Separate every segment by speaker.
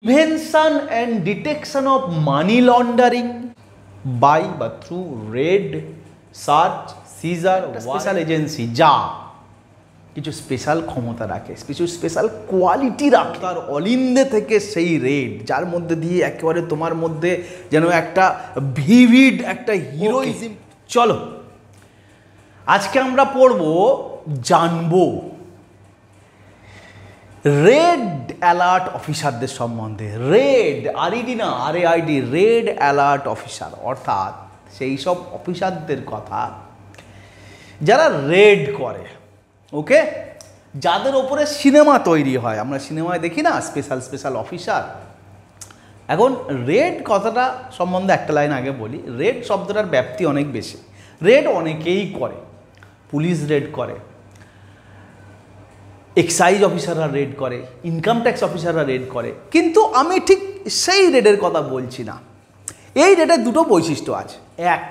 Speaker 1: Prevention and detection of money laundering by বা through raid, search, seizure, special agency যা কিছু special ক্ষমতা রাখে, কিছু স্পেশাল কোয়ালিটি রাখে। তার অলিন্দে থেকে সেই রেড, যার মধ্যে দিয়ে একেবারে তোমার মধ্যে যেন একটা ভিভিড একটা হিরোইজম। চলো আজকে আমরা পড়বো, জানবো রেড অ্যালার্ট অফিসারদের সম্বন্ধে। রেড আরইডি না, RAID, রেড অ্যালার্ট অফিসার, অর্থাৎ সেই সব অফিসারদের কথা যারা রেড করে, ওকে, যাদের ওপরে সিনেমা তৈরি হয়। আমরা সিনেমায় দেখি না স্পেশাল স্পেশাল অফিসার। এখন রেড কথাটা সম্বন্ধে একটা লাইন আগে বলি। রেড শব্দটার ব্যাপ্তি অনেক বেশি। রেড অনেকেই করে, পুলিশ রেড করে, এক্সাইজ অফিসাররা রেড করে, ইনকাম ট্যাক্স অফিসাররা রেড করে, কিন্তু আমি ঠিক সেই রেডের কথা বলছি না। এই রেডের দুটো বৈশিষ্ট্য আছে। এক,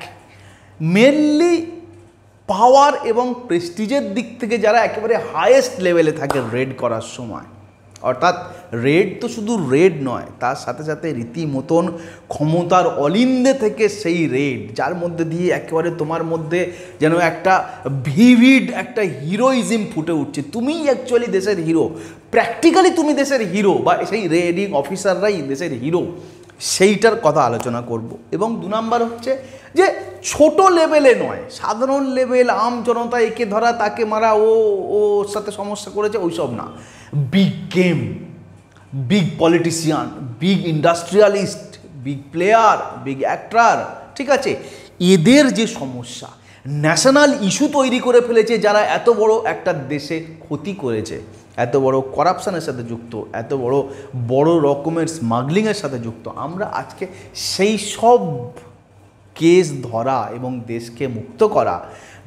Speaker 1: মেনলি পাওয়ার এবং প্রেস্টিজের দিক থেকে যারা একেবারে হাইয়েস্ট লেভেলে থাকে রেড করার সময়, অর্থাৎ রেড তো শুধু রেড নয়, তার সাথে সাথে রীতিমতন ক্ষমতার অলিন্দে থেকে সেই রেড, যার মধ্যে দিয়ে একেবারে তোমার মধ্যে যেন একটা ভিভিড একটা হিরোইজম ফুটে উঠছে। তুমিই অ্যাকচুয়ালি দেশের হিরো, প্র্যাকটিক্যালি তুমি দেশের হিরো, বা সেই রেডিং অফিসাররাই দেশের হিরো, সেইটার কথা আলোচনা করব। এবং দু নাম্বার হচ্ছে যে ছোট লেভেলে নয়, সাধারণ লেভেল, আম জনতা, একে ধরা তাকে মারা, ওর সাথে সমস্যা করেছে, ওইসব না। Big game, big politician, big industrialist, big player, big actor, ঠিক আছে, এদের যে সমস্যা, ন্যাশনাল ইস্যু তৈরি করে ফেলেছে, যারা এত বড় একটা দেশে ক্ষতি করেছে, এত বড় করাপশানের সাথে যুক্ত, এত বড় বড় রকমের স্মাগলিংয়ের সাথে যুক্ত, আমরা আজকে সেই সব কেস ধরা এবং দেশকে মুক্ত করা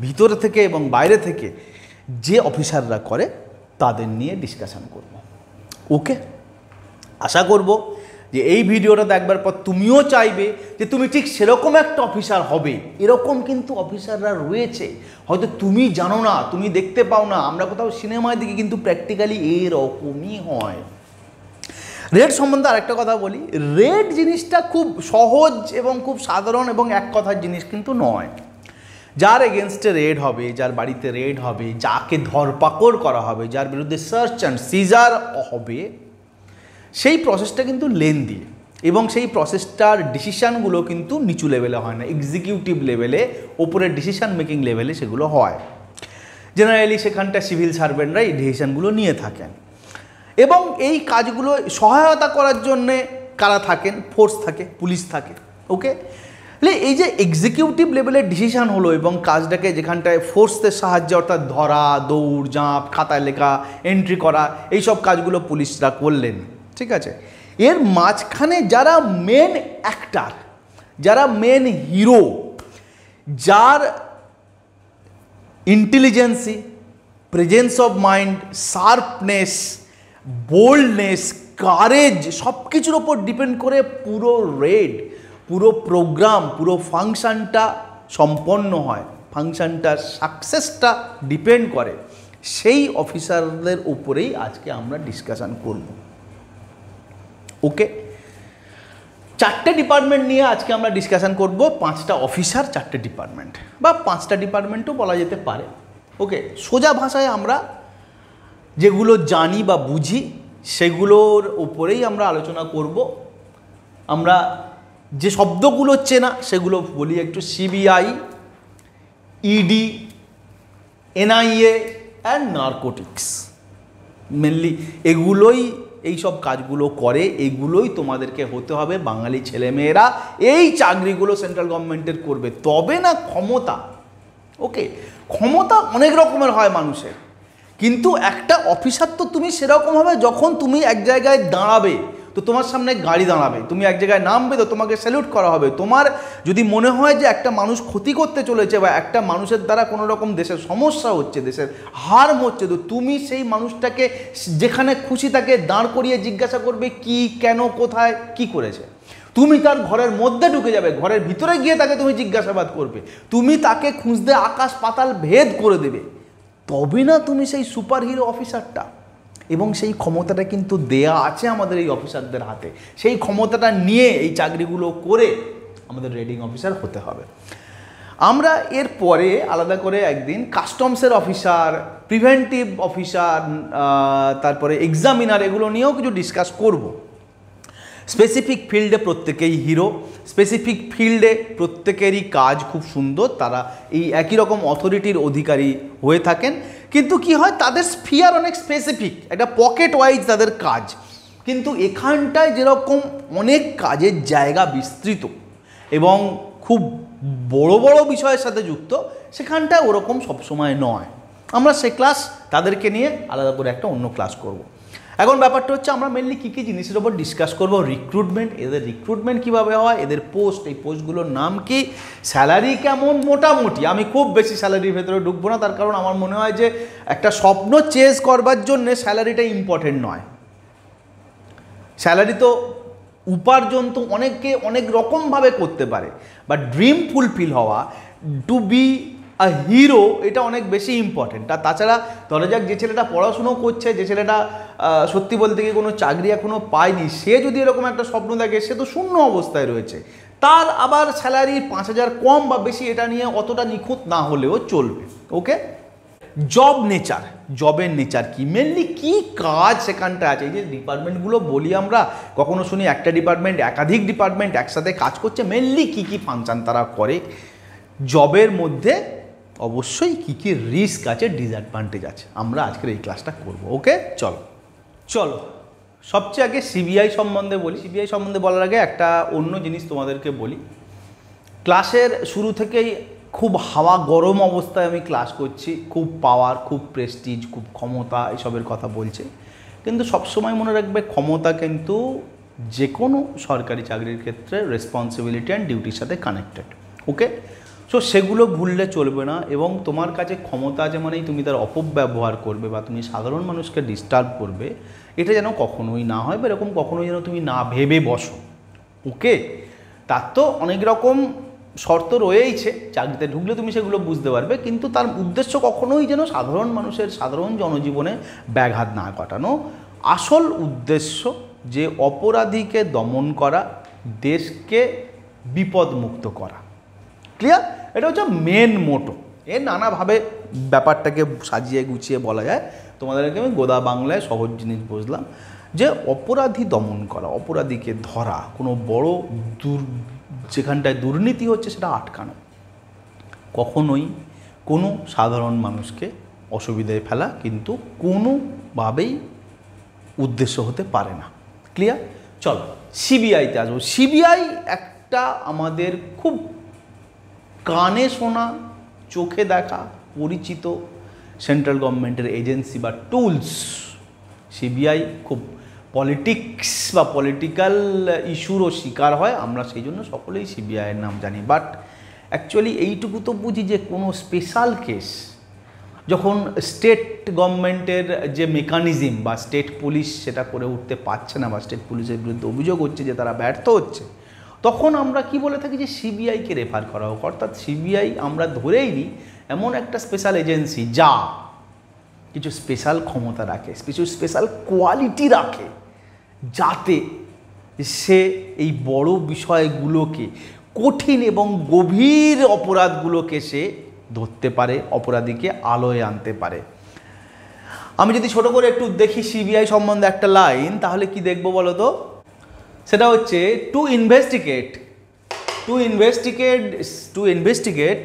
Speaker 1: ভিতরে থেকে এবং বাইরে থেকে যে অফিসাররা করে তাদের নিয়ে ডিসকাশন করব। ওকে, আশা করব যে এই ভিডিওটা দেখবার পর তুমিও চাইবে যে তুমি ঠিক সেরকম একটা অফিসার হবে। এরকম কিন্তু অফিসাররা রয়েছে, হয়তো তুমি জানো না, তুমি দেখতে পাও না, আমরা কোথাও সিনেমায় দেখি, কিন্তু প্র্যাকটিক্যালি এরকমই হয়। রেড সম্বন্ধে আরেকটা কথা বলি। রেড জিনিসটা খুব সহজ এবং খুব সাধারণ এবং এক কথার জিনিস কিন্তু নয়। যার এগেনস্টে রেড হবে, যার বাড়িতে রেড হবে, যাকে ধরপাকড় করা হবে, যার বিরুদ্ধে সার্চ অ্যান্ড সিজার হবে, সেই প্রসেসটা কিন্তু লেন্দি, এবং সেই প্রসেসটার ডিসিশানগুলো কিন্তু নিচু লেভেলে হয় না, এক্সিকিউটিভ লেভেলে, ওপরের ডিসিশান মেকিং লেভেলে সেগুলো হয়। জেনারেলি সেখানটা সিভিল সার্ভেন্টরা এই ডিসিশানগুলো নিয়ে থাকেন, এবং এই কাজগুলো সহায়তা করার জন্যে কারা থাকেন? ফোর্স থাকে, পুলিশ থাকে। ওকে, এই যে এক্সিকিউটিভ লেভেলের ডিসিশান হলো এবং কাজটাকে যেখানটায় ফোর্সদের সাহায্যে, অর্থাৎ ধরা, দৌড় ঝাঁপ, খাতায় লেখা, এন্ট্রি করা, এইসব কাজগুলো পুলিশরা করলেন, ঠিক আছে। এর মাঝখানে যারা মেন অ্যাক্টার, যারা মেন হিরো, যার ইন্টেলিজেন্সি, presence of mind, sharpness, boldness, courage, সব কিছুর ওপর ডিপেন্ড করে পুরো রেড, পুরো প্রোগ্রাম, পুরো ফাংশনটা সম্পন্ন হয়, ফাংশনটার সাকসেসটা ডিপেন্ড করে সেই অফিসারদের উপরেই আজকে আমরা ডিসকাশন করব। ওকে, চারটে ডিপার্টমেন্ট নিয়ে আজকে আমরা ডিসকাশন করব। 5টা অফিসার, 4টে ডিপার্টমেন্ট, বা 5টা ডিপার্টমেন্টও বলা যেতে পারে। ওকে, সোজা ভাষায় আমরা যেগুলো জানি বা বুঝি সেগুলোর উপরেই আমরা আলোচনা করব। আমরা যে শব্দগুলো চেনা সেগুলো বলি একটু। CBI, ED, NIA and narcotics, mainly এগুলোই এই সব কাজগুলো করে, এগুলোই তোমাদেরকে হতে হবে। বাঙালি ছেলেমেয়েরা এই চাকরিগুলো সেন্ট্রাল গভর্নমেন্টের করবে, তবে না ক্ষমতা। ওকে, ক্ষমতা অনেক রকমের হয় মানুষের, কিন্তু একটা অফিসার তো তুমি সেরকম হবে, যখন তুমি এক জায়গায় দাঁড়াবে তো তোমার সামনে গাড়ি দাঁড়াবে, তুমি এক জায়গায় নামবে তো তোমাকে স্যালুট করা হবে। তোমার যদি মনে হয় যে একটা মানুষ ক্ষতি করতে চলেছে বা একটা মানুষের দ্বারা কোনো রকম দেশের সমস্যা হচ্ছে, দেশের হার্ম হচ্ছে, তো তুমি সেই মানুষটাকে যেখানে খুশি তাকে দাঁড় করিয়ে জিজ্ঞাসা করবে কি, কেন, কোথায়, কি করেছে। তুমি তার ঘরের মধ্যে ঢুকে যাবে, ঘরের ভিতরে গিয়ে তাকে তুমি জিজ্ঞাসাবাদ করবে, তুমি তাকে খুঁজতে আকাশ পাতাল ভেদ করে দেবে, তবে না তুমি সেই সুপার হিরো অফিসারটা। এবং সেই ক্ষমতাটা কিন্তু দেয়া আছে আমাদের এই অফিসারদের হাতে। সেই ক্ষমতাটা নিয়ে এই চাকরিগুলো করে আমাদের রেডিং অফিসার হতে হবে। আমরা এর পরে আলাদা করে একদিন কাস্টমসের অফিসার, প্রিভেন্টিভ অফিসার, তারপরে এক্সামিনার, এগুলো নিয়েও কিছু ডিসকাস করব। স্পেসিফিক ফিল্ডে প্রত্যেকেই হিরো, স্পেসিফিক ফিল্ডে প্রত্যেকেরই কাজ খুব সুন্দর, তারা এই একই রকম অথরিটির অধিকারী হয়ে থাকেন, কিন্তু কি হয় তাদের স্ফিয়ার অনেক স্পেসিফিক, একটা পকেট ওয়াইজ তাদের কাজ। কিন্তু এখানটায় যেরকম অনেক কাজের জায়গা বিস্তৃত এবং খুব বড় বড় বিষয়ের সাথে যুক্ত, সেখানটায় ওরকম সবসময় নয়। আমরা সে ক্লাস তাদেরকে নিয়ে আলাদা করে একটা অন্য ক্লাস করব। এখন ব্যাপারটা হচ্ছে আমরা মেনলি কী কী জিনিসের ওপর ডিসকাস করব। রিক্রুটমেন্ট, এদের রিক্রুটমেন্ট কীভাবে হয়, এদের পোস্ট, এই পোস্টগুলোর নাম কি, স্যালারি কেমন, মোটামুটি। আমি খুব বেশি স্যালারির ভেতরে ঢুকবো না, তার কারণ আমার মনে হয় যে একটা স্বপ্ন চেজ করবার জন্যে স্যালারিটা ইম্পর্টেন্ট নয়। স্যালারি তো উপার্জন তো অনেকে অনেক রকমভাবে করতে পারে, বাট ড্রিম ফুলফিল হওয়া, টু বি আ হিরো, এটা অনেক বেশি ইম্পর্টেন্ট। আর তাছাড়া ধরা যাক যে ছেলেটা পড়াশুনো করছে, যে ছেলেটা সত্যি বলতে গিয়ে কোনো চাকরি এখনও পায়নি, সে যদি এরকম একটা স্বপ্ন দেখে, সে তো শূন্য অবস্থায় রয়েছে। তার আবার স্যালারি 5,000 কম বা বেশি, এটা নিয়ে অতটা নিখুঁত না হলেও চলবে। ওকে, জব নেচার, জবের নেচার কি, মেনলি কি কাজ সেখানটা আছে। এই যে ডিপার্টমেন্টগুলো বলি আমরা, কখনো শুনি একটা ডিপার্টমেন্ট, একাধিক ডিপার্টমেন্ট একসাথে কাজ করছে, মেনলি কি কি ফাংশন তারা করে। জবের মধ্যে অবশ্যই কি কি রিস্ক আছে, ডিসঅ্যাডভান্টেজ আছে, আমরা আজকের এই ক্লাসটা করব। ওকে, চলো চলো সবচেয়ে আগে সিবিআই সম্বন্ধে বলি। সিবিআই সম্বন্ধে বলার আগে একটা অন্য জিনিস তোমাদেরকে বলি। ক্লাসের শুরু থেকেই খুব হাওয়া গরম অবস্থায় আমি ক্লাস করছি, খুব পাওয়ার, খুব প্রেস্টিজ, খুব ক্ষমতা, এসবের কথা বলছে। কিন্তু সবসময় মনে রাখবে, ক্ষমতা কিন্তু যে কোনো সরকারি চাকরির ক্ষেত্রে রেসপন্সিবিলিটি অ্যান্ড ডিউটির সাথে কানেক্টেড। ওকে, সো সেগুলো ভুললে চলবে না। এবং তোমার কাছে ক্ষমতা আছে মানেই তুমি তার অপব্যবহার করবে বা তুমি সাধারণ মানুষকে ডিস্টার্ব করবে, এটা যেন কখনোই না হয়, বা এরকম কখনোই যেন তুমি না ভেবে বসো। ওকে, তার তো অনেক রকম শর্ত রয়েইছে, চাকরিতে ঢুকলে তুমি সেগুলো বুঝতে পারবে, কিন্তু তার উদ্দেশ্য কখনোই যেন সাধারণ মানুষের, সাধারণ জনজীবনে ব্যাঘাত না ঘটানো। আসল উদ্দেশ্য যে অপরাধীকে দমন করা, দেশকে বিপদমুক্ত করা। ক্লিয়ার? এটা হচ্ছে মেন মোটো। এর নানাভাবে ব্যাপারটাকে সাজিয়ে গুছিয়ে বলা যায়। তোমাদেরকে আমি গোদা বাংলায় সহজ জিনিস বুঝলাম, যে অপরাধী দমন করা, অপরাধীকে ধরা, কোনো বড় যেখানটায় দুর্নীতি হচ্ছে সেটা আটকানো, কখনোই কোনো সাধারণ মানুষকে অসুবিধায় ফেলা কিন্তু কোনোভাবেই উদ্দেশ্য হতে পারে না। ক্লিয়ার? চলো সিবিআইতে আসবো। সিবিআই একটা আমাদের খুব কানে শোনা, চোখে দেখা, পরিচিত সেন্ট্রাল গভর্নমেন্টের এজেন্সি বা টুলস। সিবিআই খুব পলিটিক্স বা পলিটিক্যাল ইস্যুরও শিকার হয়, আমরা সেই জন্য সকলেই সিবিআইয়ের নাম জানি। বাট অ্যাকচুয়ালি এইটুকু তো বুঝি যে কোনো স্পেশাল কেস যখন স্টেট গভর্নমেন্টের যে মেকানিজম বা স্টেট পুলিশ সেটা করে উঠতে পারছে না, বা স্টেট পুলিশের বিরুদ্ধে অভিযোগ হচ্ছে যে তারা ব্যর্থ হচ্ছে, তখন আমরা কি বলে থাকি যে সিবিআইকে রেফার করা হোক। অর্থাৎ সিবিআই আমরা ধরেই নিই এমন একটা স্পেশাল এজেন্সি যা কিছু স্পেশাল ক্ষমতা রাখে, কিছু স্পেশাল কোয়ালিটি রাখে, যাতে সে এই বড় বিষয়গুলোকে, কঠিন এবং গভীর অপরাধগুলোকে সে ধরতে পারে, অপরাধীকে আলোয় আনতে পারে। আমি যদি ছোট করে একটু দেখি সিবিআই সম্বন্ধে একটা লাইন, তাহলে কি দেখবো বলো তো? সেটা হচ্ছে to investigate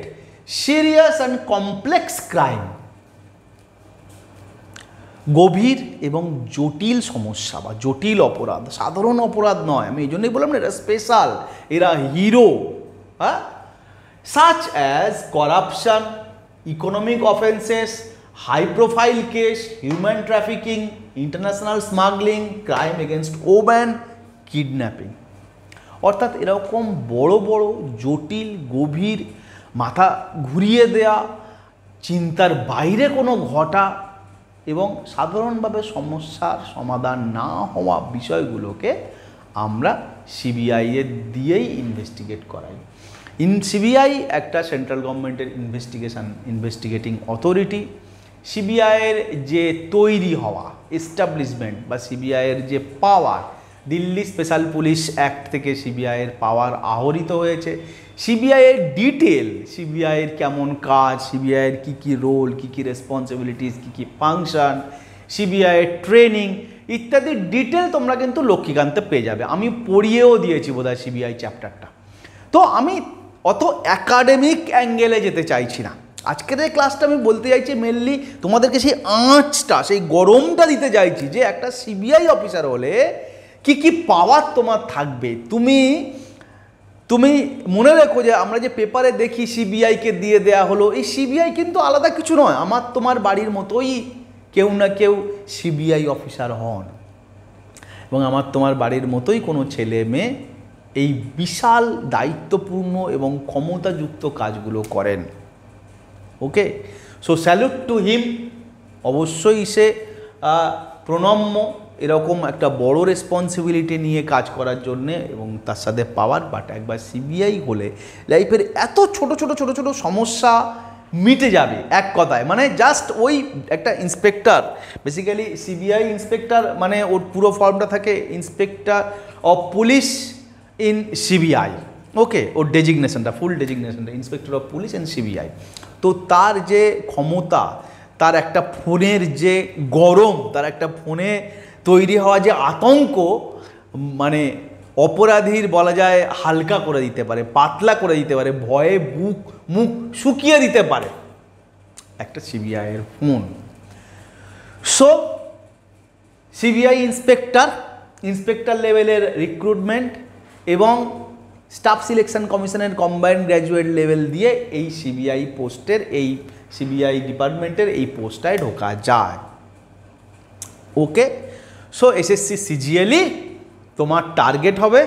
Speaker 1: serious and complex crime. গভীর এবং জটিল সমস্যা বা জটিল অপরাধ, সাধারণ অপরাধ নয়। আমি এই জন্যই বললাম না, এরা স্পেশাল, এরা হিরো। হ্যাঁ, such as corruption, economic offenses, high profile case, human trafficking, international smuggling, crime against women, kidnapping। অর্থাৎ এরকম বড় বড় জটিল, গভীর, মাথা ঘুরিয়ে দেয়া, চিন্তার বাইরে কোনো ঘটা এবং সাধারণভাবে সমস্যার সমাধান না হওয়া বিষয়গুলোকে আমরা সিবিআইয়ের দিয়েই ইনভেস্টিগেট করাই। সিবিআই একটা সেন্ট্রাল গভর্নমেন্টের ইনভেস্টিগেটিং অথরিটি। সিবিআইয়ের যে তৈরি হওয়া এস্টাবলিশমেন্ট বা সিবিআইয়ের যে পাওয়ার, দিল্লি স্পেশাল পুলিশ অ্যাক্ট থেকে সিবিআইয়ের পাওয়ার আহরিত হয়েছে। সিবিআইয়ের ডিটেল, সিবিআইয়ের কেমন কাজ, সিবিআইয়ের কী কী রোল, কী কী রেসপন্সিবিলিটিস, কী কী ফাংশন, সিবিআইয়ের ট্রেনিং ইত্যাদি ডিটেল তোমরা কিন্তু লক্ষ্মীকান্তে পেয়ে যাবে। আমি পড়িয়েও দিয়েছি বোধহয় সিবিআই চ্যাপ্টারটা। তো আমি অত অ্যাকাডেমিক অ্যাঙ্গেলে যেতে চাইছি না। আজকের এই ক্লাসটা আমি বলতে চাইছি মেনলি তোমাদেরকে সেই আঁচটা, সেই গরমটা দিতে চাইছি যে একটা সিবিআই অফিসার হলে কি কি পাওয়ার তোমার থাকবে। তুমি মনে রেখো যে আমরা যে পেপারে দেখি সিবিআইকে দিয়ে দেয়া হলো, এই সিবিআই কিন্তু আলাদা কিছু নয়, আমার তোমার বাড়ির মতোই কেউ না কেউ সিবিআই অফিসার হন এবং আমার তোমার বাড়ির মতোই কোনো ছেলে মেয়ে এই বিশাল দায়িত্বপূর্ণ এবং ক্ষমতাযুক্ত কাজগুলো করেন। ওকে, সো স্যালুট টু হিম। অবশ্যই সে প্রণম্য এরকম একটা বড় রেসপন্সিবিলিটি নিয়ে কাজ করার জন্যে এবং তার সাথে পাওয়ার। বাট একবার সিবিআই হলে লাইফের এত ছোট ছোট ছোট ছোট সমস্যা মিটে যাবে এক কথায়। মানে জাস্ট ওই একটা ইন্সপেক্টর, বেসিক্যালি সিবিআই ইন্সপেক্টর মানে ওর পুরো ফর্মটা থাকে inspector of police in CBI. Okay, ওর ডেজিগনেশনটা, ফুল ডেজিগনেশনটা inspector of police in CBI. তো তার যে ক্ষমতা, তার একটা ফোনের যে গরম, তার একটা ফোনে তৈরি হওয়া যে আতঙ্ক, মানে অপরাধীর বলা যায় হালকা করে দিতে পারে, পাতলা করে দিতে পারে, ভয়ে মুখ শুকিয়ে দিতে পারে একটা সিবিআইয়ের ফোন। সো সিবিআই ইন্সপেক্টর লেভেলের রিক্রুটমেন্ট এবং স্টাফ সিলেকশন কমিশনের কম্বাইন্ড গ্র্যাজুয়েট লেভেল দিয়ে এই সিবিআই পোস্টের, এই সিবিআই ডিপার্টমেন্টের এই পোস্টটায় ঢোকা যায়। ওকে, সো এসএসসি সিজিএলই তোমার টার্গেট হবে,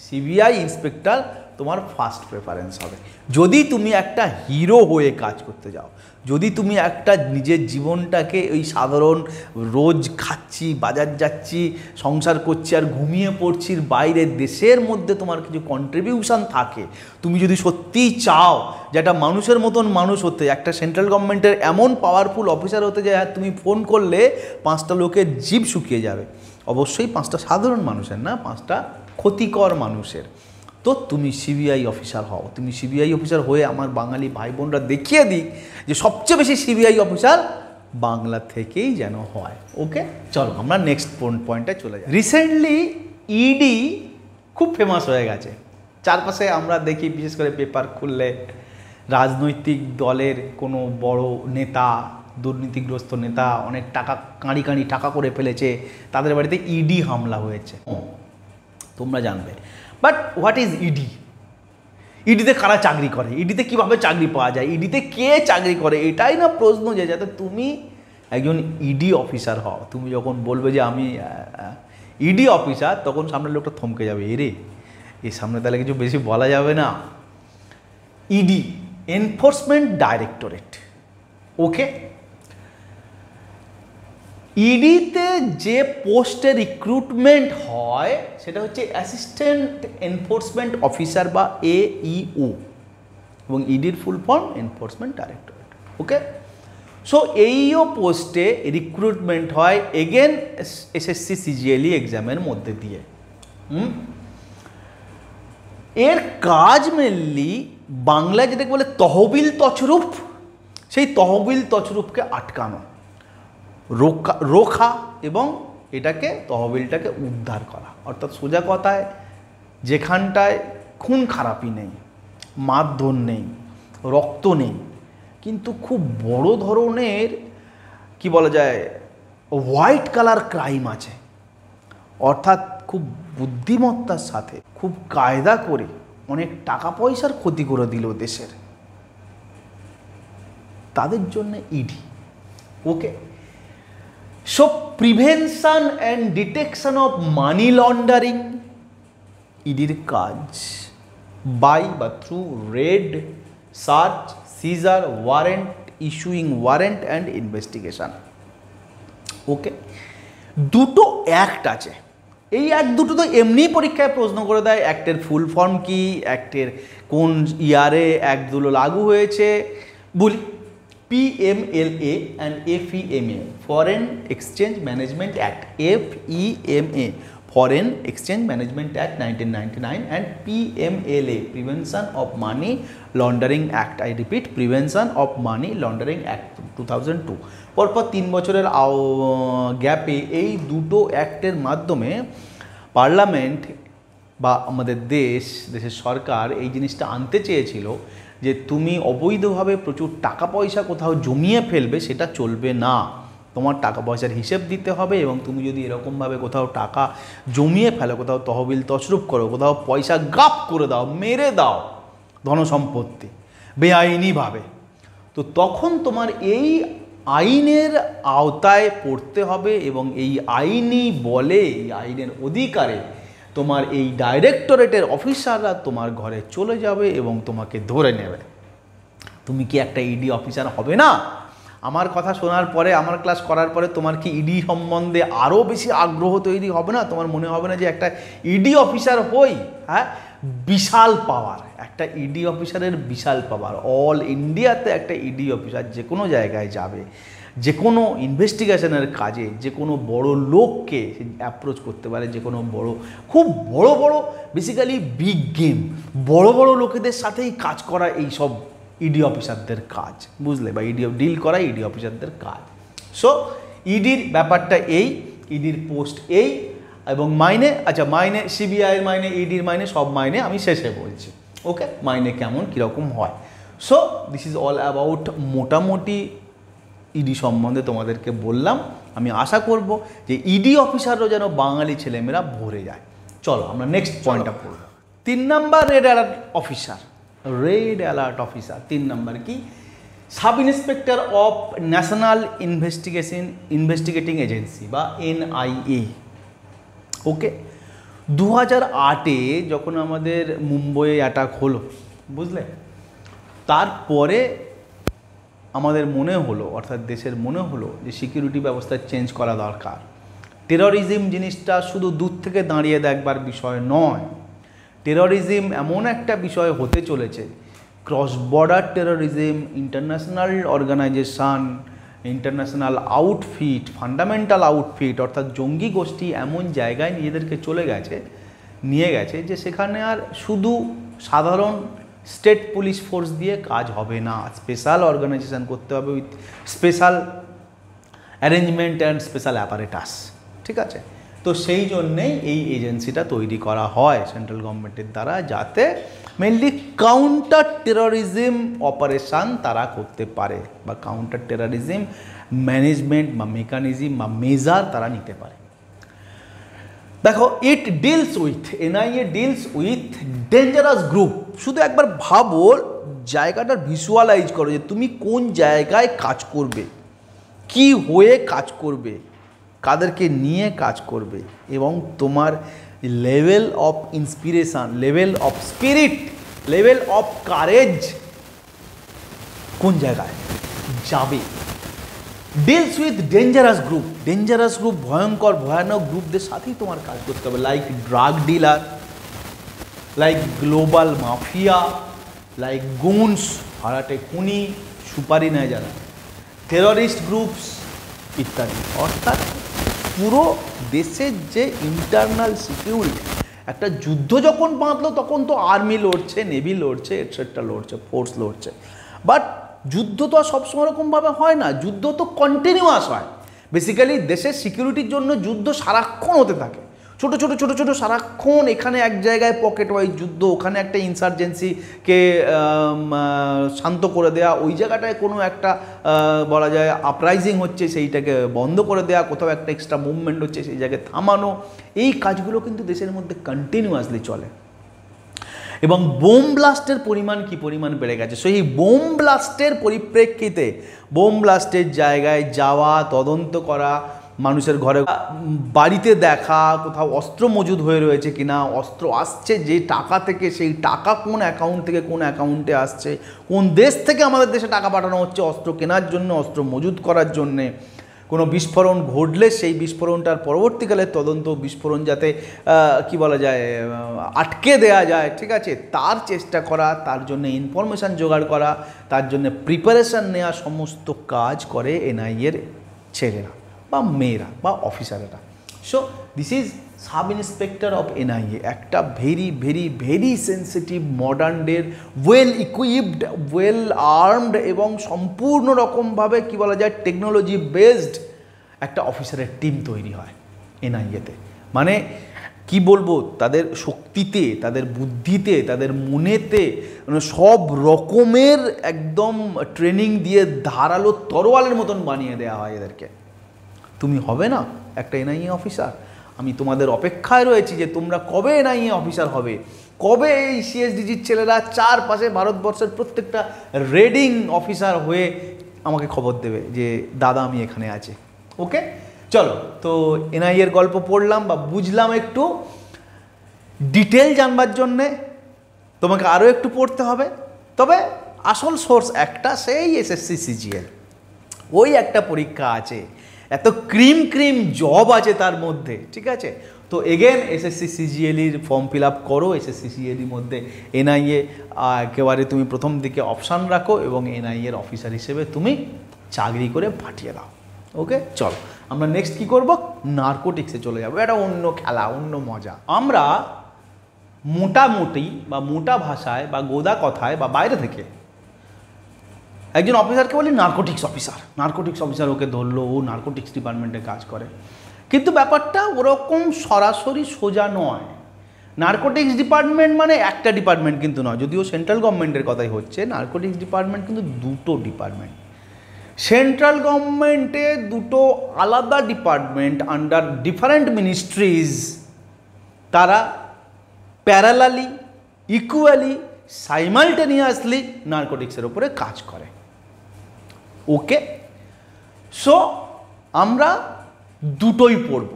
Speaker 1: সিবিআই ইন্সপেক্টর তোমার ফার্স্ট প্রেফারেন্স হবে। যদি তুমি একটা হিরো হয়ে কাজ করতে যাও, যদি তুমি একটা নিজের জীবনটাকে ওই সাধারণ রোজ খাচ্ছি, বাজার যাচ্ছি, সংসার করছি আর ঘুমিয়ে পড়ছির বাইরে দেশের মধ্যে তোমার কিছু কন্ট্রিবিউশন থাকে, তুমি যদি সত্যিই চাও যে একটা মানুষের মতন মানুষ হতে, একটা সেন্ট্রাল গভর্নমেন্টের এমন পাওয়ারফুল অফিসার হতে যে তুমি ফোন করলে 5টা লোকের জিভ শুকিয়ে যাবে, অবশ্যই 5টা সাধারণ মানুষের না, 5টা ক্ষতিকর মানুষের, তো তুমি সিবিআই অফিসার হও। তুমি সিবিআই অফিসার হয়ে আমার বাঙালি ভাই বোনরা দেখিয়ে দিক যে সবচেয়ে বেশি সিবিআই অফিসার বাংলা থেকেই যেন হয়। ওকে, চলো আমরা নেক্সট পয়েন্টে চলে যাই। রিসেন্টলি ইডি খুব ফেমাস হয়ে গেছে চারপাশে। আমরা দেখি বিশেষ করে পেপার খুললে রাজনৈতিক দলের কোনো বড় নেতা, দুর্নীতিগ্রস্ত নেতা, অনেক টাকা কাঁড়ি টাকা করে ফেলেছে, তাদের বাড়িতে ইডি হামলা হয়েছে, তোমরা জানবে। But what is ED? ইডিতে কারা চাকরি করে, ইডিতে কীভাবে চাকরি পাওয়া যায়, ইডিতে কে চাকরি করে, এটাই না প্রশ্ন। যে যাতে তুমি একজন ইডি অফিসার হও, তুমি যখন বলবে যে আমি ইডি অফিসার, তখন সামনের লোকটা থমকে যাবে, এরে এই সামনে তাহলে কিছু বেশি বলা যাবে না। ED enforcement directorate. ওকে, ইডিতে যে পোস্টে রিক্রুটমেন্ট হয় সেটা হচ্ছে অ্যাসিস্ট্যান্ট এনফোর্সমেন্ট অফিসার বা AEO, এবং ইডির full form enforcement directorate. Okay, so AEO পোস্টে রিক্রুটমেন্ট হয় এগেন এসএসসি সিজিএলই এক্সামের মধ্যে দিয়ে। এর কাজ মেনলি বাংলায় যেটাকে বলে তহবিল তছরূপ, সেই তহবিল তছরূপকে আটকানো, রোখা এবং এটাকে তহবিলটাকে উদ্ধার করা। অর্থাৎ সোজা কথায় যেখানটায় খুন খারাপি নেই, মারধর নেই, রক্ত নেই, কিন্তু খুব বড় ধরনের কি বলা যায় হোয়াইট কালার ক্রাইম আছে, অর্থাৎ খুব বুদ্ধিমত্তার সাথে খুব কায়দা করে অনেক টাকা পয়সার ক্ষতি করে দিল দেশের, তাদের জন্য ED. Okay, so prevention and detection of money laundering ইডির কাজ, বাই বা through raid, search, seizure, warrant, issuing warrant and investigation. Okay, দুটো অ্যাক্ট আছে, এই অ্যাক্ট দুটো তো এমনি পরীক্ষায় প্রশ্ন করে দেয়। অ্যাক্টের ফুল ফর্ম কি, অ্যাক্টের কোন ইয়ারে অ্যাক্টগুলো লাগু হয়েছে বলি। PMLA and FEMA, Foreign Exchange Management Act, FEMA, Foreign Exchange Management Act 1999, and PMLA, Prevention of Money Laundering Act. I repeat, Prevention of Money Laundering Act 2002. পরপর 3 বছরের গ্যাপে এই দুটো অ্যাক্টের মাধ্যমে পার্লামেন্ট বা আমাদের দেশের সরকার এই জিনিসটা আনতে চেয়েছিল যে তুমি অবৈধভাবে প্রচুর টাকা পয়সা কোথাও জমিয়ে ফেলবে, সেটা চলবে না। তোমার টাকা পয়সার হিসেব দিতে হবে, এবং তুমি যদি এরকমভাবে কোথাও টাকা জমিয়ে ফেলো, কোথাও তহবিল তছরূপ করো, কোথাও পয়সা গাপ করে দাও, মেরে দাও ধনসম্পত্তি বেআইনিভাবে, তো তখন তোমার এই আইনের আওতায় পড়তে হবে, এবং এই আইনি বলে, এই আইনের অধিকারে তোমার এই ডাইরেক্টরেটের অফিসাররা তোমার ঘরে চলে যাবে এবং তোমাকে ধরে নেবে। তুমি কি একটা ইডি অফিসার হবে না? আমার কথা শোনার পরে, আমার ক্লাস করার পরে তোমার কি ইডি সম্বন্ধে আরও বেশি আগ্রহ তৈরি হবে না? তোমার মনে হবে না যে একটা ইডি অফিসার হই, হ্যাঁ, বিশাল পাওয়ার, একটা ইডি অফিসারের বিশাল পাওয়ার। অল ইন্ডিয়াতে একটা ইডি অফিসার যে কোনো জায়গায় যাবে, যে কোনো ইনভেস্টিগেশনের কাজে যে কোনো বড় লোককে অ্যাপ্রোচ করতে পারে, যে কোনো বড়, খুব বড় বড়, বেসিক্যালি বিগ গেম, বড় বড় লোকেদের সাথেই কাজ করা এই সব ইডি অফিসারদের কাজ, বুঝলে, বা ডিল করা ইডি অফিসারদের কাজ। সো ইডির ব্যাপারটা এই, ইডির পোস্ট এই, এবং মাইনে, আচ্ছা মাইনে, সিবিআইয়ের মাইনে, ইডির মাইনে, সব মাইনে আমি শেষে বলছি, ওকে, মাইনে কেমন কীরকম হয়। So this is all about মোটামুটি ইডি সম্বন্ধে তোমাদেরকে বললাম। আমি আশা করব যে ইডি অফিসারও যেন বাঙালি ছেলেমেয়েরা ভরে যায়। চলো আমরা নেক্সট পয়েন্টটা পড়ব। 3 নম্বর red alert officer. Red alert officer 3 নম্বর কি? Sub inspector of national investigating agency বা NIA। ওকে, 2008-এ যখন আমাদের মুম্বইয়ে অ্যাটাক হলো, বুঝলে, তারপরে আমাদের মনে হলো, অর্থাৎ দেশের মনে হলো যে সিকিউরিটি ব্যবস্থা চেঞ্জ করা দরকার। টেররিজম জিনিসটা শুধু দূর থেকে দাঁড়িয়ে দেখবার বিষয় নয়, টেররিজম এমন একটা বিষয় হতে চলেছে, cross border terrorism, international organisation, international outfit, fundamental outfit, অর্থাৎ জঙ্গি গোষ্ঠী এমন জায়গায় নিজেদেরকে নিয়ে গেছে যে সেখানে আর শুধু সাধারণ স্টেট পুলিশ ফোর্স দিয়ে কাজ হবে না, স্পেশাল অর্গানাইজেশন করতে হবে with special arrangement and special apparatus, ঠিক আছে। তো সেই জন্যেই এই এজেন্সিটা তৈরি করা হয় সেন্ট্রাল গভর্নমেন্টের দ্বারা, যাতে মেনলি কাউন্টার টেররিজম অপারেশান তারা করতে পারে, বা কাউন্টার টেররিজম ম্যানেজমেন্ট বা মেকানিজম বা মেজার তারা নিতে পারে। দেখো, it deals with, NIA deals with dangerous group. শুধু একবার ভাবো, জায়গাটা ভিজুয়ালাইজ করো যে তুমি কোন জায়গায় কাজ করবে, কি হয়ে কাজ করবে, কাদেরকে নিয়ে কাজ করবে, এবং তোমার level of inspiration, level of spirit, level of courage কোন জায়গায় যাবে। ডিলস উইথ ডেঞ্জারাস গ্রুপ, ভয়ঙ্কর ভয়ানক গ্রুপদের সাথেই তোমার কাজ করতে হবে, like drug dealer, like global mafia, like goons, ভাড়াটে খুনি, সুপারি নেয় যারা, টেররিস্ট গ্রুপস ইত্যাদি। অর্থাৎ পুরো দেশের যে ইন্টারনাল সিকিউরিটি, একটা যুদ্ধ যখন বাঁধলো তখন তো আর্মি লড়ছে, নেভি লড়ছে, এটসেট্রা লড়ছে, ফোর্স লড়ছে, বাট যুদ্ধ তো আর সবসময় এরকমভাবে হয় না, যুদ্ধ তো কন্টিনিউয়াস হয়। বেসিক্যালি দেশের সিকিউরিটির জন্য যুদ্ধ সারাক্ষণ হতে থাকে, ছোট ছোট সারাক্ষণ, এখানে এক জায়গায় পকেট ওয়াইজ যুদ্ধ, ওখানে একটা ইনসার্জেন্সিকে শান্ত করে দেওয়া, ওই জায়গাটায় কোনো একটা বলা যায় আপরাইজিং হচ্ছে, সেইটাকে বন্ধ করে দেওয়া, কোথাও একটা এক্সট্রা মুভমেন্ট হচ্ছে সেই জায়গায় থামানো, এই কাজগুলো কিন্তু দেশের মধ্যে কন্টিনিউয়াসলি চলে। এবং বোম ব্লাস্টের পরিমাণ কি পরিমাণ বেড়ে গেছে, সেই বোম ব্লাস্টের পরিপ্রেক্ষিতে বোম ব্লাস্টের জায়গায় যাওয়া, তদন্ত করা, মানুষের ঘরে বাড়িতে দেখা কোথাও অস্ত্র মজুদ হয়ে রয়েছে কিনা, অস্ত্র আসছে যে টাকা থেকে, সেই টাকা কোন অ্যাকাউন্ট থেকে কোন অ্যাকাউন্টে আসছে, কোন দেশ থেকে আমাদের দেশে টাকা পাঠানো হচ্ছে অস্ত্র কেনার জন্য, অস্ত্র মজুদ করার জন্যে, কোনো বিস্ফোরণ ঘটলে সেই বিস্ফোরণটার পরবর্তীকালে তদন্ত বিস্ফোরণ যাতে কি বলা যায় আটকে দেয়া যায়, ঠিক আছে, তার চেষ্টা করা, তার জন্য ইনফরমেশান জোগাড় করা, তার জন্য প্রিপারেশান নেওয়া, সমস্ত কাজ করে এনআইএর ছেলেরা বা মেয়েরা বা অফিসারেরা। So this is sub inspector of NIA, একটা very very very sensitive modern ডের ওয়েল ইকুইপড, ওয়েল আর্মড এবং সম্পূর্ণ রকমভাবে কী বলা যায় টেকনোলজি বেসড একটা অফিসারের টিম তৈরি হয় এনআইএতে। মানে কি বলবো, তাদের শক্তিতে, তাদের বুদ্ধিতে, তাদের মনেতে মানে সব রকমের একদম ট্রেনিং দিয়ে ধারালো তরোয়ালের মতন বানিয়ে দেওয়া হয় এদেরকে। তুমি হবে না একটা এনআইএ অফিসার? আমি তোমাদের অপেক্ষায় রয়েছি যে তোমরা কবে এনআইএ অফিসার হবে, কবে এই সিএসডিজির ছেলেরা চারপাশে ভারতবর্ষের প্রত্যেকটা রেডিং অফিসার হয়ে আমাকে খবর দেবে যে দাদা আমি এখানে আছি। ওকে, চলো, তো এনআইএর গল্প পড়লাম বা বুঝলাম। একটু ডিটেল জানবার জন্যে তোমাকে আরও একটু পড়তে হবে, তবে আসল সোর্স একটা, সেই এসএসসি সিজিএল। ওই একটা পরীক্ষা আছে, এত ক্রিম ক্রিম জব আছে তার মধ্যে, ঠিক আছে। তো এগেন এসএসসি সিজিএলির ফর্ম ফিল আপ করো। এসএসসি সিজিএলির মধ্যে এনআইএ একেবারে তুমি প্রথম দিকে অপশান রাখো এবং এনআইএর অফিসার হিসেবে তুমি চাকরি করে পাঠিয়ে দাও। ওকে, চলো আমরা নেক্সট কী করবো, নার্কোটিক্সে চলে যাবো। এটা অন্য খেলা, অন্য মজা। আমরা মোটামুটি বা মোটা ভাষায় বা গোদা কথায় বা বাইরে থেকে একজন অফিসারকে বলি নার্কোটিক্স অফিসার। নার্কোটিক্স অফিসার ওকে ধরলো, ও নার্কোটিক্স ডিপার্টমেন্টে কাজ করে, কিন্তু ব্যাপারটা ওরকম সরাসরি সোজা নয়। নার্কোটিক্স ডিপার্টমেন্ট মানে একটা ডিপার্টমেন্ট কিন্তু নয়, যদিও সেন্ট্রাল গভর্নমেন্টের কথাই হচ্ছে। নার্কোটিক্স ডিপার্টমেন্ট কিন্তু দুটো ডিপার্টমেন্ট। সেন্ট্রাল গভর্নমেন্টে দুটো আলাদা ডিপার্টমেন্ট আন্ডার ডিফারেন্ট মিনিস্ট্রিজ, তারা প্যারালালি, ইকুয়ালি, সাইমালটেনিয়াসলি নার্কোটিক্সের ওপরে কাজ করে। ওকে, সো আমরা দুটোই পড়ব।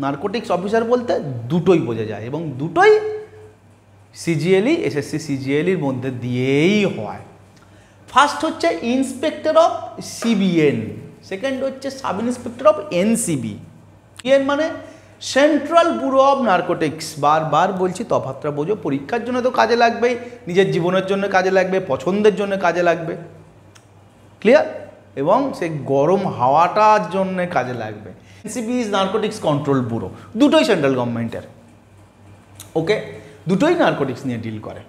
Speaker 1: নার্কোটিক্স অফিসার বলতে দুটোই বোঝা যায় এবং দুটোই সিজিএলই, এসএসসি সিজিএলির মধ্যে দিয়েই হয়। ফার্স্ট হচ্ছে ইন্সপেক্টর অফ সিবিএন, সেকেন্ড হচ্ছে sub inspector of NCB. CBN মানে সেন্ট্রাল ব্যুরো অফ নার্কোটিক্স। বারবার বলছি তফাৎটা বোঝো, পরীক্ষার জন্য তো কাজে লাগবেই, নিজের জীবনের জন্য কাজে লাগবে, পছন্দের জন্য কাজে লাগবে, ক্লিয়ার, এবং সেই গরম হাওয়াটার জন্য কাজে লাগবে। NCB is narcotics control bureau, দুটোই সেন্ট্রাল গভর্নমেন্টের। ওকে, দুটোই নার্কোটিক্স নিয়ে ডিল করে।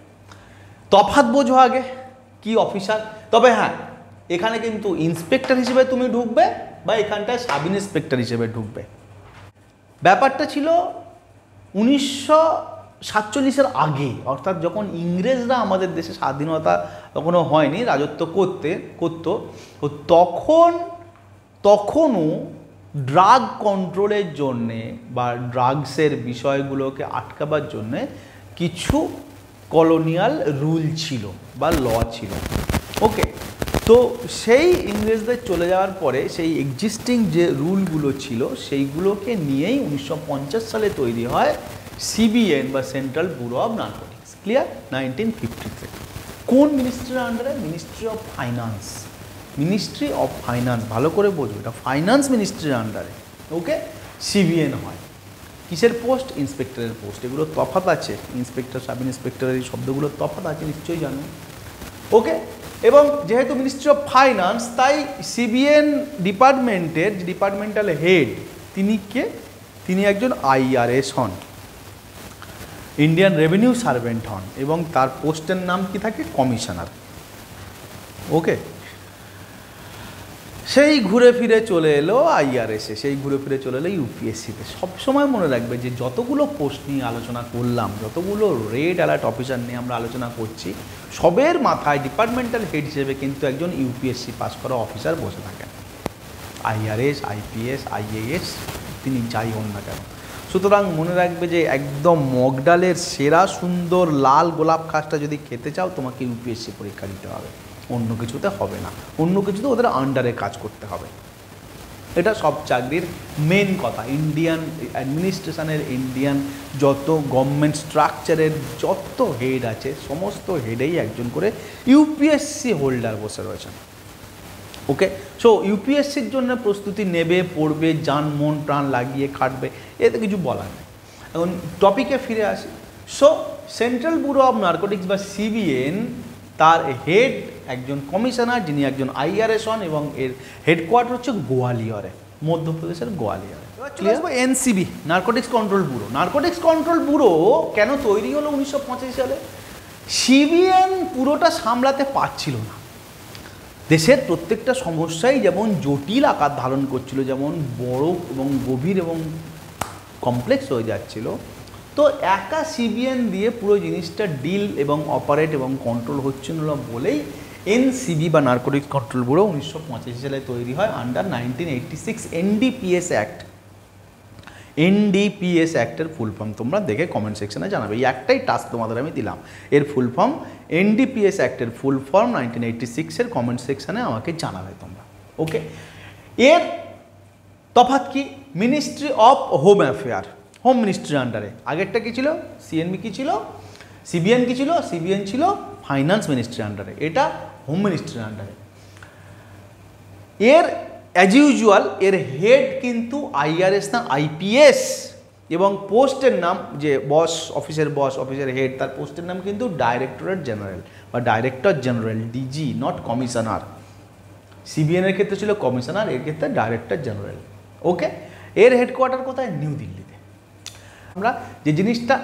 Speaker 1: তফাৎ বোঝো আগে কি অফিসার। তবে হ্যাঁ, এখানে কিন্তু ইন্সপেক্টর হিসেবে তুমি ঢুকবে বা এখানটায় সাব ইন্সপেক্টর হিসেবে ঢুকবে। ব্যাপারটা ছিল 1947-এর আগে, অর্থাৎ যখন ইংরেজরা আমাদের দেশে স্বাধীনতা তখনও হয়নি, রাজত্ব করতো, তখনও ড্রাগ কন্ট্রোলের জন্যে বা ড্রাগসের বিষয়গুলোকে আটকাবার জন্যে কিছু কলোনিয়াল রুল ছিল বা ল ছিল। ওকে, তো সেই ইংরেজদের চলে যাওয়ার পরে সেই এক্সিস্টিং যে রুলগুলো ছিল সেইগুলোকে নিয়েই 1950 সালে তৈরি হয় সিবিএন বা central bureau of narcotics. Clear? 1953। কোন মিনিস্ট্রির আন্ডারে? Ministry of finance. Ministry of finance, ভালো করে বোঝো, এটা ফাইন্যান্স মিনিস্ট্রির আন্ডারে। ওকে, সিবিএন হয়। কিসের পোস্ট? ইন্সপেক্টরের পোস্ট। এগুলো তফাৎ আছে, ইন্সপেক্টর, সাব ইন্সপেক্টরের এই শব্দগুলোর তফাৎ আছে, নিশ্চয়ই জানো। ওকে, এবং যেহেতু মিনিস্ট্রি অফ ফাইন্যান্স, তাই সিবিএন ডিপার্টমেন্টের যে ডিপার্টমেন্টাল হেড, তিনি কে? তিনি একজন আইআরএস হন, ইন্ডিয়ান রেভিনিউ সার্ভেন্ট হন, এবং তার পোস্টের নাম কি থাকে? কমিশনার। ওকে, সেই ঘুরে ফিরে চলে এলো আইআরএসে, সেই ঘুরে ফিরে চলে এলো ইউপিএসসিতে। সবসময় মনে রাখবে যে যতগুলো পোস্ট নিয়ে আলোচনা করলাম, যতগুলো রেড অ্যালার্ট অফিসার নিয়ে আমরা আলোচনা করছি, সবের মাথায় ডিপার্টমেন্টাল হেড হিসেবে কিন্তু একজন ইউপিএসসি পাস করা অফিসার বসে থাকেন। আইআরএস, আইপিএস, আইএএস, তিনি যাই হন না কেন। সুতরাং মনে রাখবে যে একদম মগডালের সেরা সুন্দর লাল গোলাপ খাসটা যদি খেতে চাও, তোমাকে ইউপিএসসি পরীক্ষা দিতে হবে, অন্য কিছুতে হবে না। অন্য কিছুতে ওদের আন্ডারে কাজ করতে হবে। এটা সব চাকরির মেন কথা। ইন্ডিয়ান অ্যাডমিনিস্ট্রেশনের, ইন্ডিয়ান যত গভর্নমেন্ট স্ট্রাকচারের যত হেড আছে, সমস্ত হেডেই একজন করে ইউপিএসসি হোল্ডার বসে রয়েছেন। ওকে, সো ইউপিএসসির জন্য প্রস্তুতি নেবে, পড়বে, জান মন প্রাণ লাগিয়ে খাটবে, এতে কিছু বলার নেই। এখন টপিকে ফিরে আসি। So central bureau of narcotics বা সিবিএন, তার হেড একজন কমিশনার, যিনি একজন আইআরএস হন, এবং এর হেডকোয়ার্টার হচ্ছে গোয়ালিয়রে, মধ্যপ্রদেশের গোয়ালিয়রে। NCB, narcotics control bureau. Narcotics control bureau কেন তৈরি হলো 1985 সালে? সিবিএন পুরোটা সামলাতে পারছিল না। দেশের প্রত্যেকটা সমস্যাই যেমন জটিল আকার ধারণ করছিল, যেমন বড় এবং গভীর এবং কমপ্লেক্স হয়ে যাচ্ছিল, তো একা সিবিএন দিয়ে পুরো জিনিসটা ডিল এবং অপারেট এবং কন্ট্রোল হচ্ছিল না বলেই এনসিবি বা নার্কোটিক্স কন্ট্রোল ব্যুরো 1985 সালে তৈরি হয় আন্ডার 1986 এনডিপিএস অ্যাক্ট। এনডিপিএস অ্যাক্টের ফুল ফর্ম তোমরা দেখে কমেন্ট সেকশনে জানাবে। এই একটাই টাস্ক তোমাদের আমি দিলাম, এর ফুল ফর্ম এনডিপিএস অ্যাক্টের ফুল ফর্ম 1986-এর কমেন্ট সেকশনে আমাকে জানাবে তোমরা। ওকে, এর তফাৎ কি? Ministry of home affair, home মিনিস্ট্রির আন্ডারে। আগেরটা কী ছিল? সিএনবি কী ছিল? সিবিএন কী ছিল? সিবিএন ছিল ফাইন্যান্স মিনিস্ট্রির আন্ডারে, এটা হোম মিনিস্ট্রির আন্ডারে। এর অ্যাজ ইউজুয়াল এর হেড কিন্তু আইআরএস না আইপিএস, এবং পোস্টের নাম, যে বস অফিসের হেড, তার পোস্টের নাম কিন্তু ডাইরেক্টরেট জেনারেল বা director general, DG, not commissioner. সিবিএনের ক্ষেত্রে ছিল কমিশনার, এর ক্ষেত্রে ডাইরেক্টর জেনারেল। ওকে, এর হেডকোয়ার্টার কোথায়? নিউ দিল্লিতে। আমরা যে জিনিসটা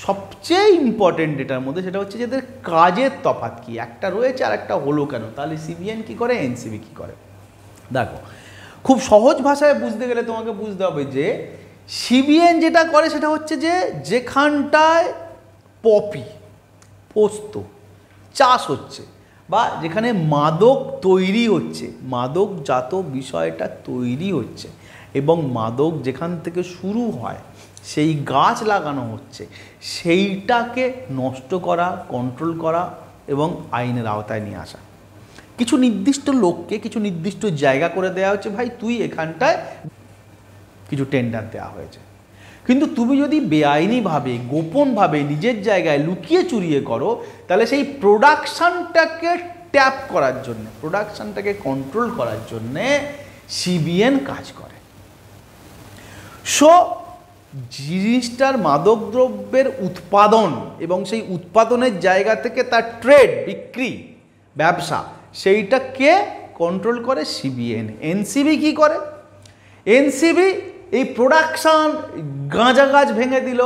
Speaker 1: সবচেয়ে ইম্পর্টেন্ট এটার মধ্যে, সেটা হচ্ছে যে এদের কাজের তফাৎ কি, একটা রয়েছে আর একটা হলো কেন, তাহলে সিবিএন কী করে, এনসিবি কী করে? দেখো, খুব সহজ ভাষায় বুঝতে গেলে তোমাকে বুঝতে হবে যে সিবিএন যেটা করে সেটা হচ্ছে যে যেখানটায় পপি, পোস্ত চাষ হচ্ছে, বা যেখানে মাদক তৈরি হচ্ছে, মাদকজাত বিষয়টা তৈরি হচ্ছে, এবং মাদক যেখান থেকে শুরু হয়, সেই গাছ লাগানো হচ্ছে, সেইটাকে নষ্ট করা, কন্ট্রোল করা এবং আইনের আওতায় নিয়ে আসা। কিছু নির্দিষ্ট লোককে কিছু নির্দিষ্ট জায়গা করে দেওয়া হচ্ছে, ভাই তুই এখানটায়, কিছু টেন্ডার দেওয়া হয়েছে, কিন্তু তুমি যদি বেআইনিভাবে, গোপনভাবে, নিজের জায়গায় লুকিয়ে চুরিয়ে করো, তাহলে সেই প্রোডাকশানটাকে ট্যাপ করার জন্য, প্রোডাকশানটাকে কন্ট্রোল করার জন্যে সিবিএন কাজ করে। সো জিনিসটার মাদকদ্রব্যের উৎপাদন এবং সেই উৎপাদনের জায়গা থেকে তার ট্রেড, বিক্রি, ব্যবসা, সেইটাকে কন্ট্রোল করে সিবিএন। এনসিবি কী করে? এনসিবি এই প্রোডাকশান, গাঁজা গাছ ভেঙে দিল,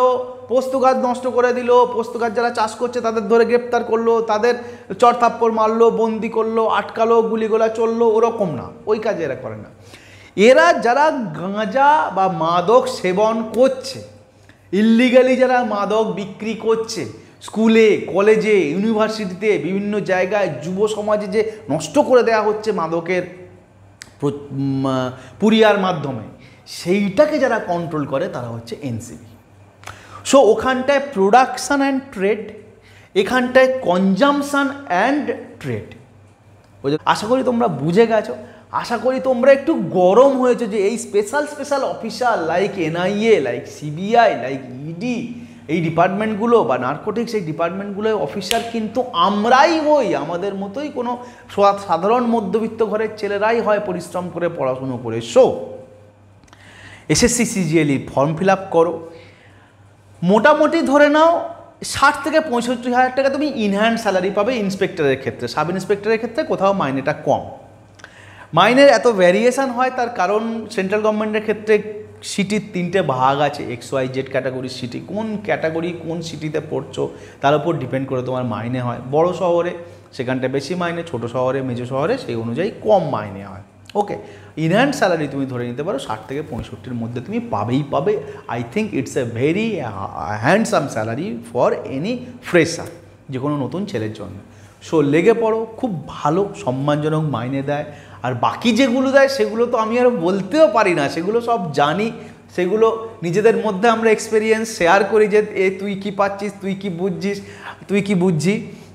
Speaker 1: পোস্ত গাছ নষ্ট করে দিল, পোস্ত গাছ যারা চাষ করছে তাদের ধরে গ্রেপ্তার করলো, তাদের চড়থাপ্পড় মারলো, বন্দি করলো, আটকালো, গুলিগোলা চললো, ওরকম না, ওই কাজ এরা করে না। এরা যারা গাঁজা বা মাদক সেবন করছে, ইল্লিগালি যারা মাদক বিক্রি করছে, স্কুলে, কলেজে, ইউনিভার্সিটিতে, বিভিন্ন জায়গায় যুব সমাজে যে নষ্ট করে দেওয়া হচ্ছে মাদকের পুরিয়ার মাধ্যমে, সেইটাকে যারা কন্ট্রোল করে তারা হচ্ছে এনসিবি। সো ওখানটায় প্রোডাকশান অ্যান্ড ট্রেড, এখানটায় কনজামশান অ্যান্ড ট্রেড। আশা করি তোমরা বুঝে গেছো, আশা করি তোমরা একটু গরম হয়েছে যে এই special officer like NIA, like CBI, like ED, এই ডিপার্টমেন্টগুলো বা নার্কোটিক্স, এই ডিপার্টমেন্টগুলোর অফিসার কিন্তু আমরাই হই, আমাদের মতোই কোনো সাধারণ মধ্যবিত্ত ঘরের ছেলেরাই হয়, পরিশ্রম করে পড়াশুনো করে। So SSC সিজিএলই form fill up করো, মোটামুটি ধরে নাও 60 থেকে 65,000 টাকা তুমি ইনহ্যান্ড স্যালারি পাবে ইন্সপেক্টরের ক্ষেত্রে। সাব ইন্সপেক্টরের ক্ষেত্রে কোথাও মাইনেটা কম। মাইনের এত ভ্যারিয়েশান হয় তার কারণ সেন্ট্রাল গভর্নমেন্টের ক্ষেত্রে সিটির 3টে ভাগ আছে, XYZ ক্যাটাগরির সিটি। কোন ক্যাটাগরি কোন সিটিতে পড়ছো তার উপর ডিপেন্ড করে তোমার মাইনে হয়। বড় শহরে সেখানটা বেশি মাইনে, ছোট শহরে, মেজো শহরে সেই অনুযায়ী কম মাইনে হয়। ওকে, ইনহ্যান্ড স্যালারি তুমি ধরে নিতে পারো 60 থেকে 65-র মধ্যে তুমি পাবে। I think it's a very handsome salary for any fresher, যে কোনো নতুন ছেলের জন্য। সো লেগে পড়ো, খুব ভালো সম্মানজনক মাইনে দেয়। আর বাকি যেগুলো দেয় সেগুলো তো আমি আর বলতেও পারি না, সেগুলো সব জানি, সেগুলো নিজেদের মধ্যে আমরা এক্সপেরিয়েন্স শেয়ার করি যে তুই কি পাচ্ছিস, তুই কি বুঝছিস, তুই কি বুঝছি,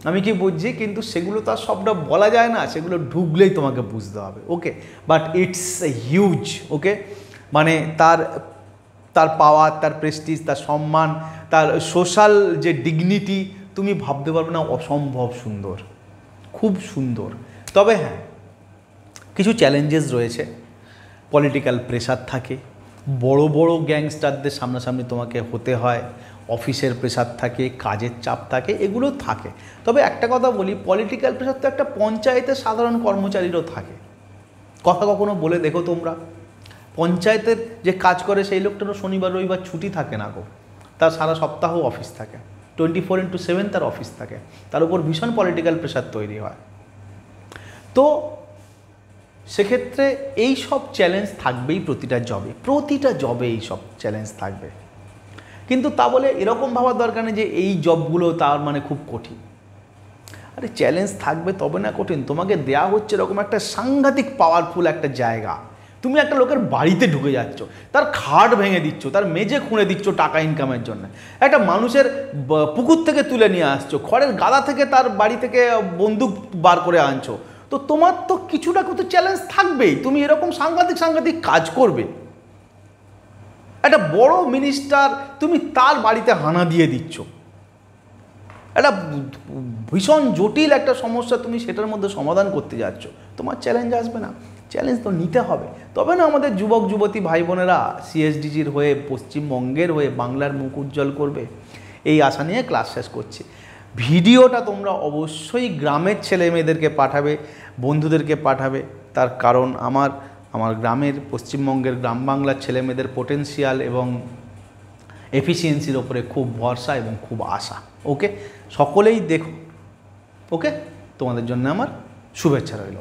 Speaker 1: আমি কি বুঝছি, কিন্তু সেগুলো তো আর সবটা বলা যায় না, সেগুলো ঢুকলেই তোমাকে বুঝতে হবে। ওকে, বাট ইটস এ হিউজ। ওকে, মানে তার পাওয়ার, তার প্রেস্টিজ, তার সম্মান, তার সোশ্যাল যে ডিগনিটি, তুমি ভাবতে পারবে না, অসম্ভব সুন্দর, খুব সুন্দর। তবে হ্যাঁ, কিছু চ্যালেঞ্জেস রয়েছে, পলিটিক্যাল প্রেশার থাকে, বড় বড় গ্যাংস্টারদের সামনাসামনি তোমাকে হতে হয়, অফিসের প্রেশার থাকে, কাজের চাপ থাকে, এগুলো থাকে। তবে একটা কথা বলি, পলিটিক্যাল প্রেশার তো একটা পঞ্চায়েতের সাধারণ কর্মচারীরও থাকে। কথা কখনো বলে দেখো তোমরা, পঞ্চায়েতের যে কাজ করে সেই লোকটারও শনিবার রবিবার ছুটি থাকে না গো, তার সারা সপ্তাহ অফিস থাকে, 24/7 তার অফিস থাকে, তার উপর ভীষণ পলিটিক্যাল প্রেশার তৈরি হয়। তো সেক্ষেত্রে এই সব চ্যালেঞ্জ থাকবেই প্রতিটা জবে এই সব চ্যালেঞ্জ থাকবে। কিন্তু তা বলে এরকম ভাবার দরকার নেই যে এই জবগুলো তার মানে খুব কঠিন। আরে চ্যালেঞ্জ থাকবে তবে না কঠিন, তোমাকে দেয়া হচ্ছে এরকম একটা সাংঘাতিক পাওয়ারফুল একটা জায়গা, তুমি একটা লোকের বাড়িতে ঢুকে যাচ্ছ, তার খাট ভেঙে দিচ্ছ, তার মেঝে খুঁড়ে দিচ্ছ টাকা ইনকামের জন্য, একটা মানুষের পুকুর থেকে তুলে নিয়ে আসছো, খড়ের গাদা থেকে তার বাড়ি থেকে বন্দুক বার করে আনছো, তো তোমার তো কিছু না কিছু চ্যালেঞ্জ থাকবেই, তুমি এরকম সাংঘাতিক কাজ করবে। একটা বড় মিনিস্টার, তুমি তার বাড়িতে হানা দিয়ে দিচ্ছ, একটা ভীষণ জটিল একটা সমস্যা তুমি সেটার মধ্যে সমাধান করতে যাচ্ছ, তোমার চ্যালেঞ্জ আসবে না? চ্যালেঞ্জ তো নিতে হবে, তবে না আমাদের যুবক যুবতী ভাই বোনেরা সিএসডিজির হয়ে, পশ্চিমবঙ্গের হয়ে বাংলার মুখ উজ্জ্বল করবে, এই আশা নিয়ে ক্লাস শেষ করছি। ভিডিওটা তোমরা অবশ্যই গ্রামের ছেলে মেয়েদেরকে পাঠাবে, বন্ধুদেরকে পাঠাবে, তার কারণ আমার গ্রামের, পশ্চিমবঙ্গের গ্রাম বাংলার ছেলে মেয়েদের পোটেনশিয়াল এবং এফিসিয়েন্সির ওপরে খুব ভরসা এবং খুব আশা। ওকে, সকলেই দেখো। ওকে, তোমাদের জন্য আমার শুভেচ্ছা রইল।